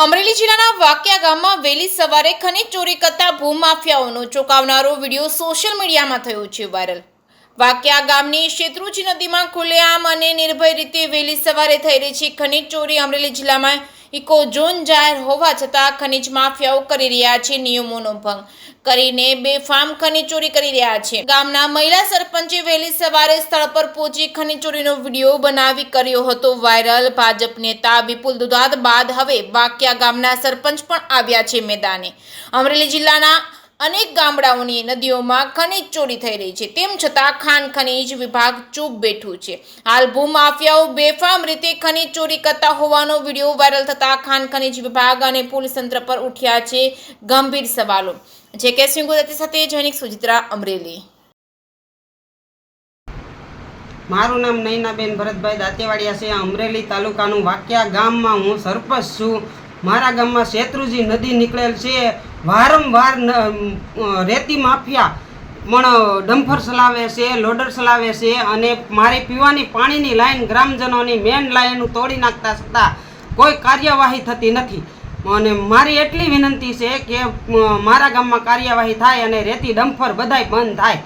અમરેલી જિલ્લાના વાકિયા ગામમાં વહેલી સવારે ખનીજ ચોરી કરતા ભૂમાફિયાઓનો ચોંકાવનારો વિડીયો સોશિયલ મીડિયામાં થયો છે વાયરલ। વાકિયા ગામની શેત્રુંજી નદીમાં ખુલ્લેઆમ અને નિર્ભય રીતે વહેલી સવારે થઈ રહી છે ખનીજ ચોરી। અમરેલી જિલ્લામાં ઇકો ઝોન જાહેર હોવા છતાં ખનીજ માફિયાઓ કરી રહ્યા છે નિયમોનો ભંગ કરીને બેફામ ખનીજ ચોરી કરી રહ્યા છે। ગામના મહિલા સરપંચે વહેલી સવારે સ્થળ પર પહોંચી ખનીજ ચોરીનો વિડીયો બનાવી કર્યો હતો વાયરલ। ભાજપ નેતા વિપુલ દુધાત બાદ હવે વાકિયા ગામના સરપંચ પણ આવ્યા છે મેદાને। અમરેલી જિલ્લાના અનેક ગામડાઓની નદીઓમાં ખનીજ ચોરી થઈ રહી છે, તેમ છતાં ખાણ ખનીજ વિભાગ ચૂપ બેઠું છે। હાલ ભૂમાફિયાઓ બેફામ રીતે ખનીજ ચોરી કરતા હોવાનો વિડીયો વાયરલ થતા ખાણ ખનીજ વિભાગ અને પોલીસ તંત્ર પર ઉઠ્યા છે ગંભીર સવાલો। જે કે સિંગુદતી સાથે જૈનિક સુજિત્રા અમરેલી। મારું નામ નૈનાબેન ભરતભાઈ દાંતેવાડિયા છે। અમરેલી તાલુકાનું વાકિયા ગામમાં હું સરપંચ છું। મારા ગામમાં શેત્રુંજી નદી નીકળેલ છે। વારંવાર રેતી માફિયા પણ ડમ્ફર ચલાવે છે, લોડર ચલાવે છે અને મારી પીવાની પાણીની લાઈન ગ્રામજનોની મેન લાઈન તોડી નાખતા છતાં કોઈ કાર્યવાહી થતી નથી। અને મારી એટલી વિનંતી છે કે મારા ગામમાં કાર્યવાહી થાય અને રેતી ડમ્ફર બધાય બંધ થાય।